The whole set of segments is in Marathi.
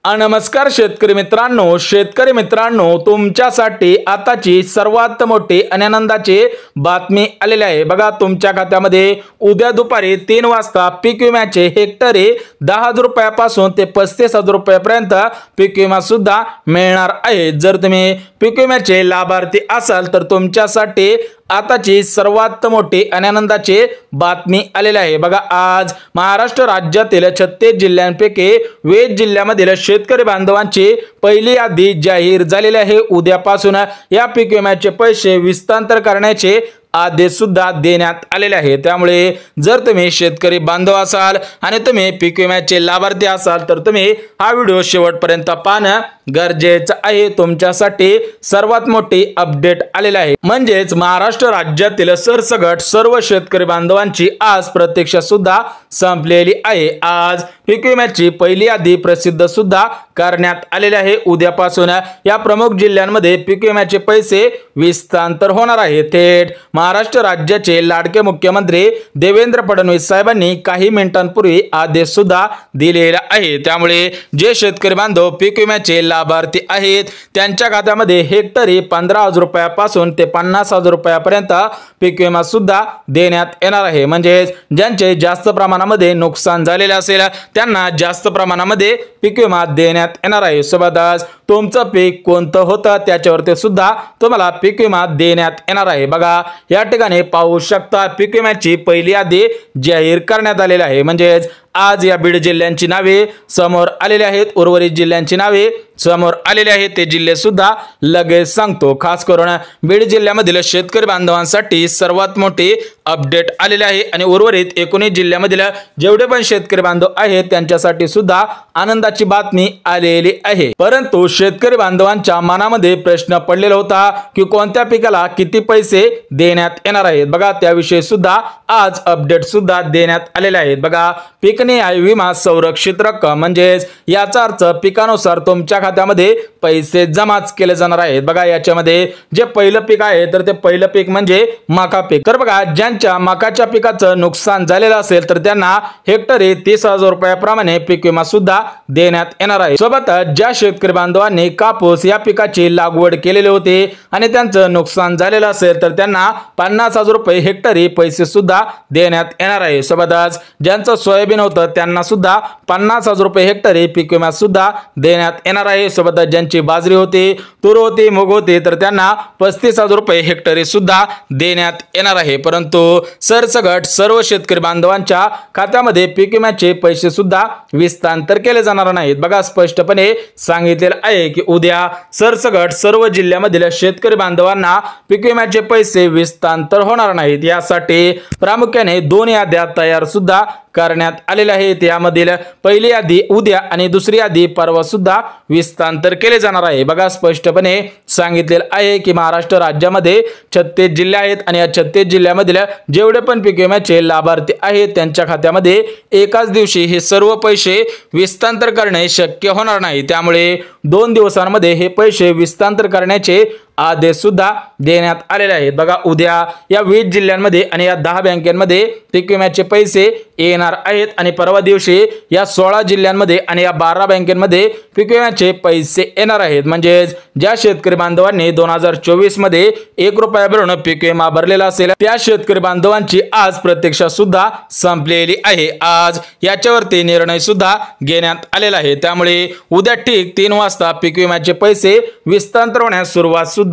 नमस्कार शेतकरी मित्रांनो, तुमच्यासाठी आताची सर्वात मोठी आणि आनंदाची बातमी आलेली आहे। बघा, तुमच्या खात्यामध्ये उद्या दुपारी 3 वाजता पीक विम्याचे हेक्टरी 10,000 रुपयापासून ते 35,000 रुपयापर्यंत पीक विमा सुद्धा मिळणार आहे। जर तुम्ही पीक विम्याचे लाभार्थी असाल तर तुमच्यासाठी आताची सर्वात मोठी आणि आनंदाची बातमी आलेली आहे। बघा, आज महाराष्ट्र राज्यातील 36 जिल्ह्यांपैकी 20 जिल्ह्यामधील शेतकरी बांधवांची पहिली यादी जाहीर झालेली आहे। उद्यापासून या पीक विम्याचे पैसे विस्तार करण्याचे आदेश सुद्धा देण्यात आलेले आहे। त्यामुळे जर तुम्ही शेतकरी बांधव असाल आणि तुम्ही पीक विम्याचे लाभार्थी असाल तर तुम्ही हा व्हिडिओ शेवटपर्यंत पाहणं गरजेचं आहे। तुमच्यासाठी सर्वात मोठी अपडेट आलेली आहे, म्हणजेच महाराष्ट्र राज्यातील सरसकट सर्व शेतकरी बांधवांची आज प्रतीक्षा सुद्धा संपलेली आहे। आज पीक विम्याची पहिली यादी प्रसिद्ध सुद्धा करण्यात आलेली आहे। उद्यापासून या प्रमुख जिल्ह्यांमध्ये पीक विम्याचे पैसे विस्तार होणार आहे। थेट महाराष्ट्र राज्याचे लाडके मुख्यमंत्री देवेंद्र फडणवीस साहेबांनी काही मिनिटांपूर्वी आदेश सुद्धा दिलेला आहे। त्यामुळे जे शेतकरी बांधव पीक विम्याचे लाभार्थी आहेत त्यांच्या खात्यामध्ये हेक्टरी 15,000 रुपयापासून ते 50,000 रुपयापर्यंत पीक विमा सुद्धा देण्यात येणार आहे। म्हणजे ज्यांचे जास्त प्रमाणामध्ये नुकसान झालेले असेल त्यांना जास्त प्रमाणामध्ये पीक विमा देण्यात येणार आहे। सोबतच तुमचं पीक कोणतं होतं त्याच्यावरती सुद्धा तुम्हाला पीक विमा देण्यात येणार आहे। बघा, या ठिकाणी पाहू शकता पीक विम्याची पहिली यादी जाहीर करण्यात आलेली आहे। म्हणजे आज या बीड जिल्ह्यांची नावे समोर आलेली आहेत, उर्वरित जिल्ह्यांची नावे समोर आलेले आहेत। ते जिल्हे सुद्धा लगेच सांगतो। खास करून बीड जिल्ह्यामधील शेतकरी बांधवांसाठी सर्वात मोठी अपडेट आलेली आहे आणि उर्वरित 19 जिल्ह्यामधील जेवढे पण शेतकरी बांधव आहेत त्यांच्यासाठी सुद्धा आनंदाची बातमी आलेली आहे। परंतु शेतकरी बांधवांच्या मनामध्ये प्रश्न पडलेला होता की कोणत्या पिकाला किती पैसे देण्यात येणार आहेत। बघा, त्याविषयी सुद्धा आज अपडेट सुद्धा देण्यात आलेले आहेत। बघा, पीक निहाय विमा संरक्षित रक्कम म्हणजे याचा अर्थ पिकानुसार तुमच्या खात्यामध्ये पैसे जमाच केले जाणार आहेत। बघा, याच्यामध्ये जे पहिलं पीक आहे तर ते पहिलं पीक म्हणजे मका पीक। तर बघा, ज्यांच्या मकाच्या पिकाचं नुकसान झालेलं असेल तर त्यांना हेक्टरी 30,000 रुपयाप्रमाणे पीक विमा सुद्धा देण्यात येणार आहे। सोबतच ज्या शेतकरी बांधवांनी कापूस या पिकाची लागवड केलेली होती आणि त्यांचं नुकसान झालेलं असेल तर त्यांना 50,000 रुपये हेक्टरी पैसे सुद्धा देण्यात येणार आहे। सोबतच ज्यांचं सोयाबीन होतं त्यांना सुद्धा 50,000 रुपये हेक्टरी पीक विमा सुद्धा देण्यात येणार आहे। सोबतच ज्यांची बाजरी होती, तूर होती, मूग होती तर त्यांना 35,000 रुपये हेक्टरी सुद्धा देण्यात येणार आहे। परंतु सरसकट सर्व शेतकरी बांधवांच्या खात्यामध्ये पीक विम्याचे पैसे सुद्धा विस्तार केले जाणार नाहीत। बघा, स्पष्टपणे सांगितलेलं आहे की उद्या सरसकट सर्व जिल्ह्यामधील शेतकरी बांधवांना पीक विम्याचे पैसे विस्तार होणार नाहीत। यासाठी प्रामुख्याने 2 याद्या तयार सुद्धा करण्यात आलेले आहेत। यामधील पहिली यादी उद्या आणि दुसरी यादी परवा सुद्धा विस्तार केले जाणार आहे। बघा, स्पष्टपणे सांगितलेलं आहे की महाराष्ट्र राज्यामध्ये 36 जिल्हे आहेत आणि या 36 जिल्ह्यामधील जेवढे पण पीक विम्याचे लाभार्थी आहेत त्यांच्या खात्यामध्ये एकाच दिवशी हे सर्व पैसे विस्तार करणे शक्य होणार नाही। त्यामुळे 2 दिवसांमध्ये हे पैसे विस्तार करण्याचे आदेश सुद्धा देण्यात आलेले आहेत। बघा, उद्या या 20 जिल्ह्यांमध्ये आणि या 10 बँकांमध्ये पीक विम्याचे पैसे येणार आहेत आणि परवा दिवशी या 16 जिल्ह्यांमध्ये आणि या 12 बँकांमध्ये पीक विम्याचे पैसे येणार आहेत। म्हणजे ज्या शेतकरी बांधवांनी 2024 मध्ये 1 रुपया भरून पीक विमा भरलेला असेल त्या शेतकरी बांधवांची आज प्रतीक्षा सुद्धा संपलेली आहे। आज याच्यावरती निर्णय सुद्धा घेण्यात आलेला आहे। त्यामुळे उद्या ठीक 3 वाजता पीक विम्याचे पैसे विस्तार होण्यास सुरुवात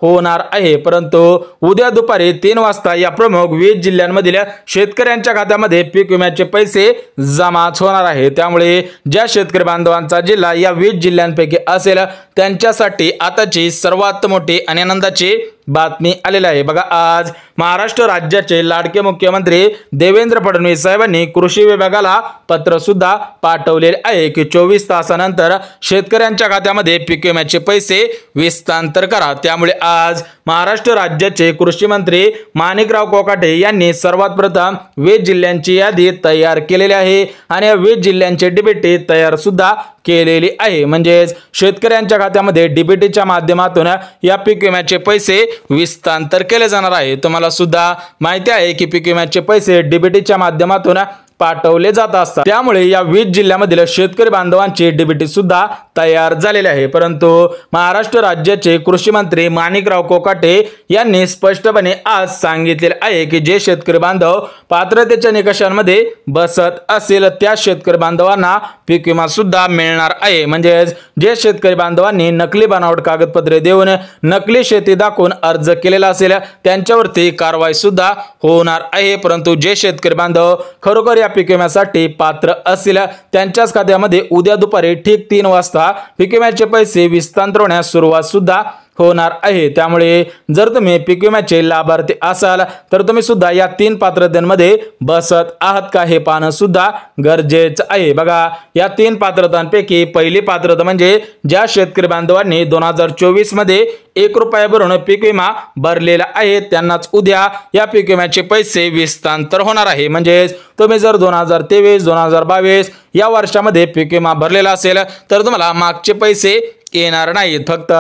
होणार आहे। परंतु उद्या दुपारी 3 वाजता या प्रमुख 20 जिल्ह्यांमधील शेतकऱ्यांच्या खात्यामध्ये पीक विम्याचे पैसे जमा होणार आहे। त्यामुळे ज्या शेतकरी बांधवांचा जिल्हा या 20 जिल्ह्यांपैकी असेल त्यांच्यासाठी आताची सर्वात मोठी आणि आनंदाची बातमी आलेली आहे। बघा, आज महाराष्ट्र राज्याचे लाडके मुख्यमंत्री देवेंद्र फडणवीस साहेबांनी कृषी विभागाला पत्र सुद्धा पाठवलेले आहे की 24 तासानंतर शेतकऱ्यांच्या खात्यामध्ये पीक विम्याचे पैसे विस्तार करा। त्यामुळे आज महाराष्ट्र राज्याचे कृषी मंत्री माणिकराव कोकाटे यांनी सर्वात प्रथम 20 जिल्ह्यांची यादी तयार केलेली आहे आणि या 20 जिल्ह्यांचे डीबीटी तयार सुद्धा केलेली आहे। म्हणजे शेतकऱ्यांच्या खात्यामध्ये डीबीटीच्या माध्यमातून या पीक विम्याचे पैसे विस्तार केले जाणार आहे। तुम्हाला सुद्धा माहिती आहे की पीक विम्याचे पैसे डीबीटीच्या माध्यमातून पाठवले जात असतात। त्यामुळे या 20 जिल्ह्यामधील शेतकरी बांधवांची डीबीटी सुद्धा तयार झालेले आहे। परंतु महाराष्ट्र राज्याचे कृषी मंत्री माणिकराव कोकाटे यांनी स्पष्टपणे आज सांगितलेले आहे की जे शेतकरी बांधव पात्रतेच्या निकषांमध्ये बसत असेल त्या शेतकरी बांधवांना पीक विमा सुद्धा मिळणार आहे। म्हणजे जे शेतकरी बांधवांनी नकली बनावट कागदपत्रे देऊन नकली शेती दाखवून अर्ज केलेला असेल त्यांच्यावरती कारवाई सुद्धा होणार आहे। परंतु जे शेतकरी बांधव खरोखर या पीक विम्यासाठी पात्र असतील त्यांच्याच खात्यामध्ये उद्या दुपारी ठीक 3 वाजता पीक विम्याचे पैसे हस्तांतरण होण्यास सुरुवात सुद्धा होणार आहे। त्यामुळे जर तुम्ही पीक विम्याचे लाभार्थी असाल तर तुम्ही सुद्धा या 3 पात्रतेमध्ये बसत आहात का हे पाहणं सुद्धा गरजेचं आहे। बघा या 3 पात्रतांपैकी पहिली पात्रता म्हणजे ज्या शेतकरी बांधवांनी 2024 मध्ये 1 रुपया भरून पीक विमा भरलेला आहे त्यांनाच उद्या या पीक विम्याचे पैसे हस्तांतर होणार आहे। म्हणजे तुम्ही जर 2023 2022 या वर्षामध्ये पीक विमा भरलेला असेल तर तुम्हाला मागचे पैसे येणार नाहीत। फक्त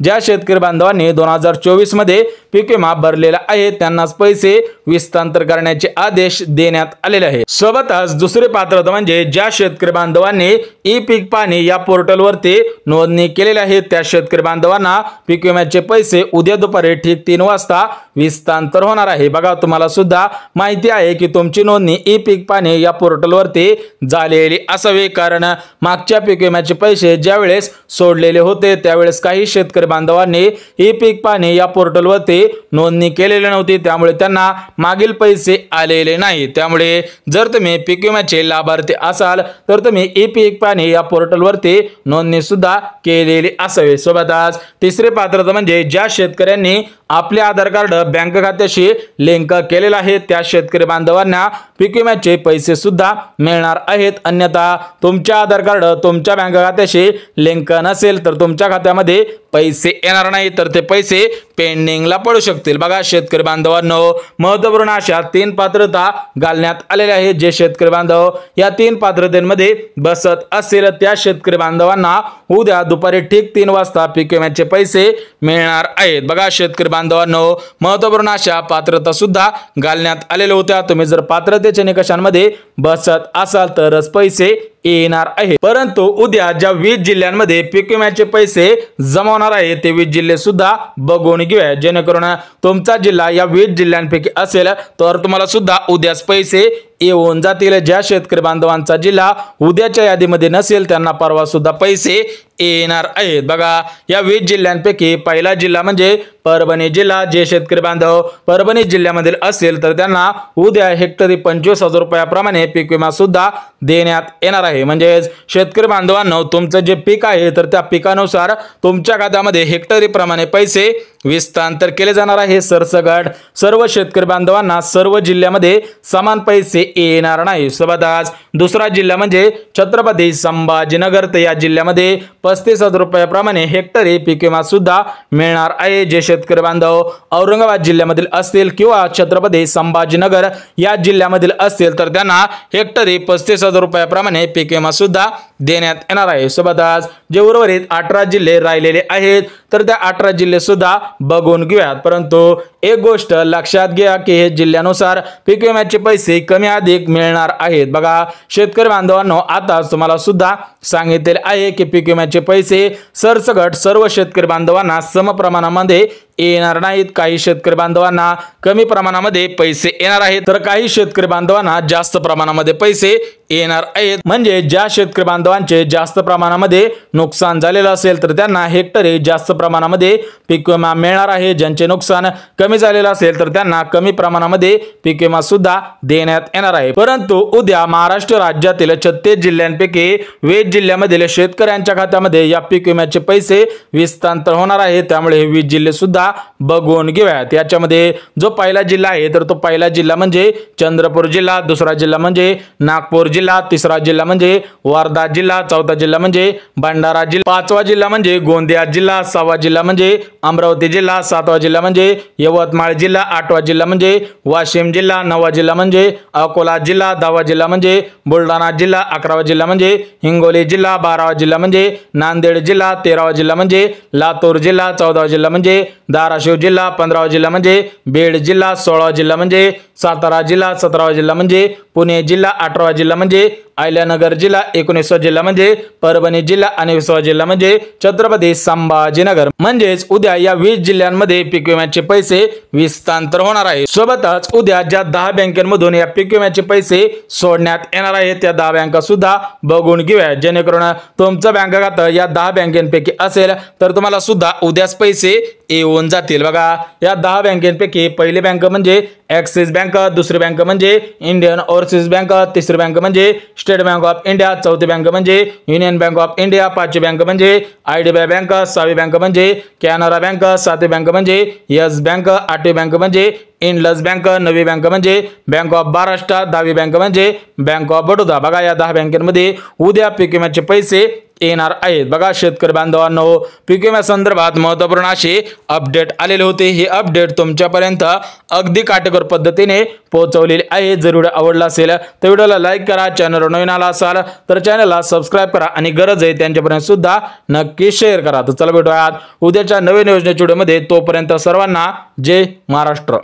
ज्या शेतकरी बांधवांनी 2024 मध्ये पीक विमा भरलेला आहे त्यांनाच पैसे हस्तांतर करण्याचे आदेश देण्यात आलेले आहेत। सोबतच दुसरी पात्रता म्हणजे ज्या शेतकरी बांधवांनी ई पीक पाहणी या पोर्टलवरती नोंदणी केलेली आहे त्या शेतकरी बांधवांना पीक विम्याचे पैसे उद्या दुपारी ठीक 3 वाजता हस्तांतर होणार आहे। बघा तुम्हाला सुद्धा माहिती आहे की तुमची नोंदणी ई पीक पाहणी या पोर्टलवरती झालेली असावी, कारण मागच्या पीक विम्याचे पैसे ज्यावेळेस सोडलेले होते त्यावेळेस काही शेतकरी बांधवांनी ई पीक पाहणी या पोर्टलवरती नोंदणी केलेली नव्हती त्यामुळे त्यांना मागील पैसे आलेले नाही। त्यामुळे जर तुम्ही पीक विम्याचे लाभार्थी असाल तर तुम्ही ई पीक पाहणी या पोर्टलवरती नोंदणी सुद्धा केलेली असावी। सोबतच तिसरी पात्रता म्हणजे ज्या शेतकऱ्यांनी आपले आधार कार्ड बँक खात्याशी लिंक केलेला आहे त्या शेतकरी बांधवांना पीक विम्याचे पैसे सुद्धा मिळणार आहेत। अन्यथा तुमच्या आधार कार्ड तुमच्या बँक खात्याशी लिंक नसेल तर तुमच्या खात्यामध्ये पैसे येणार नाही तर ते पैसे पेंडिंगला पडू शकतील। बघा शेतकरी बांधवांनो महत्त्वपूर्ण अशा 3 पात्रता घालण्यात आलेल्या आहेत। जे शेतकरी बांधव या 3 पात्रतेमध्ये बसत असेल त्या शेतकरी बांधवांना उद्या दुपारी ठीक 3 वाजता पीक विम्याचे पैसे मिळणार आहेत। बघा शेतकरी बांधवांनो महत्त्वपूर्ण अशा पात्रता सुद्धा घालण्यात आलेल्या होत्या। तुम्ही जर पात्रतेच्या निकषांमध्ये बसत असाल तरच पैसे येणार आहे। परंतु उद्या ज्या 20 जिल्ह्यांमध्ये पीक विम्याचे पैसे जमा होणार आहे ते 20 जिल्हे सुद्धा बघून घेऊया, जेणेकरून तुमचा जिल्हा या 20 जिल्ह्यांपैकी असेल तर तुम्हाला सुद्धा उद्याच पैसे येऊन जातील। ज्या शेतकरी बांधवांचा जिल्हा उद्याच्या यादीमध्ये नसेल त्यांना परवा सुद्धा पैसे येणार आहेत। बघा या 20 जिल्ह्यांपैकी पहिला जिल्हा म्हणजे परभणी जिल्हा। जे शेतकरी बांधव परभणी जिल्ह्यामधील असेल तर त्यांना उद्या हेक्टरी 25,000 रुपयाप्रमाणे पीक विमा सुद्धा देण्यात येणार आहे। म्हणजे शेतकरी बांधवांनो तुमचं जे पीक आहे तर त्या पिकानुसार तुमच्या खात्यामध्ये हेक्टरी प्रमाणे पैसे हस्तांतर केले जाणार आहे। सरसकट सर्व शेतकरी बांधवांना सर्व जिल्ह्यामध्ये समान पैसे येणार नाही। सोबतच दुसरा जिल्हा म्हणजे छत्रपती संभाजीनगर तर या जिल्ह्यामध्ये 35,000 रुपयाप्रमाणे हेक्टरी पीक विमा सुद्धा मिळणार आहे। जे शेतकरी बांधव औरंगाबाद जिल्ह्यामधील असतील किंवा छत्रपती संभाजीनगर या जिल्ह्यामधील असतील तर त्यांना हेक्टरी 35,000 रुपयाप्रमाणे पीक विमा सुद्धा देण्यात येणार आहे। सोबतच जे उर्वरित 18 जिल्हे राहिलेले आहेत तर त्या 18 जिल्हे सुद्धा बघून घेऊयात। परंतु एक गोष्ट लक्षात घ्या की हे जिल्ह्यानुसार पीक विम्याचे पैसे कमी अधिक मिळणार आहेत। बघा शेतकरी बांधवांनो आता तुम्हाला सुद्धा सांगितले आहे की पीक विम्याचे पैसे सरसकट सर्व शेतकरी बांधवांना सम प्रमाणामध्ये येणार नाहीत। काही शेतकरी बांधवांना कमी प्रमाणामध्ये पैसे येणार आहेत तर काही शेतकरी बांधवांना जास्त प्रमाणामध्ये पैसे येणार आहेत। म्हणजे ज्या शेतकरी बांधवांचे जास्त प्रमाणामध्ये नुकसान झालेलं असेल तर त्यांना हेक्टरी जास्त प्रमाणामध्ये पीक विमा मिळणार आहे। ज्यांचे नुकसान कमी झालेलं असेल तर त्यांना कमी प्रमाणामध्ये पीक विमा सुद्धा देण्यात येणार आहे। परंतु उद्या महाराष्ट्र राज्यातील 36 जिल्ह्यांपैकी 20 जिल्ह्यामधील शेतकऱ्यांच्या खात्यामध्ये या पीक विम्याचे पैसे हस्तांतर होणार आहे। त्यामुळे हे 20 जिल्हे सुद्धा बघून घेऊयात। याच्यामध्ये जो पहिला जिल्हा आहे तर तो पहिला जिल्हा म्हणजे चंद्रपूर जिल्हा, दुसरा जिल्हा म्हणजे नागपूर जिल्हा, तिसरा जिल्हा म्हणजे वर्धा जिल्हा, चौथा जिल्हा म्हणजे भंडारा जिल्हा, पाचवा जिल्हा म्हणजे गोंदिया जिल्हा, सहावा जिल्हा म्हणजे अमरावती जिल्हा, सातवा जिल्हा म्हणजे यवतमाळ जिल्हा, आठवा जिल्हा म्हणजे वाशिम जिल्हा, नववा जिल्हा म्हणजे अकोला जिल्हा, 10वा जिल्हा म्हणजे बुलढाणा जिल्हा, 11वा जिल्हा म्हणजे हिंगोली जिल्हा, 12वा जिल्हा म्हणजे नांदेड जिल्हा, 13वा जिल्हा म्हणजे लातूर जिल्हा, 14वा जिल्हा म्हणजे धाराशिव जिल्हा, 15वा जिल्हा म्हणजे बीड जिल्हा, 16वा जिल्हा म्हणजे सातारा जिल्हा 17वा जिल्हा म्हणजे पुणे जिल्हा, 18वा जिल्हा म्हणजे अहिल्यानगर जिल्हा, 19वा जिल्हा म्हणजे परभणी जिल्हा आणि 20वा जिल्हा म्हणजे छत्रपती संभाजीनगर. म्हणजेच उद्या या 20 जिल्ह्यांमध्ये पीक विम्याचे पैसे विस्तांतर होणार आहे. सोबतच उद्या ज्या 10 बँकांमधून या पीक विम्याचे पैसे सोडण्यात येणार आहेत त्या 10 बँका सुद्धा बघून घेऊया, जेणेकरून तुमचं बँक खातं या 10 बँकांपैकी असेल तर तुम्हाला सुद्धा उद्याच पैसे येऊन जातील. बघा, या 10 बँकांपैकी पहिली बँक म्हणजे ॲक्सिस बँक, दुसरी बँक म्हणजे इंडियन ओव्हरसीज बँक, तिसरी बँक म्हणजे स्टेट बँक ऑफ इंडिया, चौथी बँक म्हणजे युनियन बँक ऑफ इंडिया, पाचवी बँक म्हणजे आयडीबीआय बँक, सहावी बँक म्हणजे कॅनरा बँक, सातवी बँक म्हणजे येस बँक, आठवी बँक म्हणजे इंडस बँक, नववी बँक म्हणजे बँक ऑफ महाराष्ट्र, दहावी बँक म्हणजे बँक ऑफ बडोदा. बघा, या 10 बँकांमध्ये उद्या पीक विम्याचे पैसे येणार आहेत. बघा शेतकरी बांधवांनो, पीक विम्या संदर्भात महत्त्वपूर्ण असे अपडेट आलेले होते. हे अपडेट तुमच्यापर्यंत अगदी काटेकोर पद्धतीने पोहोचवलेले आहे. जर व्हिडिओ आवडला असेल तर व्हिडिओला लाईक करा, चॅनलवर नवीन आला असाल तर चॅनलला सबस्क्राईब करा आणि गरज आहे त्यांच्यापर्यंत सुद्धा नक्की शेअर करा. तर चला भेटूयात उद्याच्या नवीन योजनेच्या व्हिडिओमध्ये. तोपर्यंत सर्वांना जय महाराष्ट्र.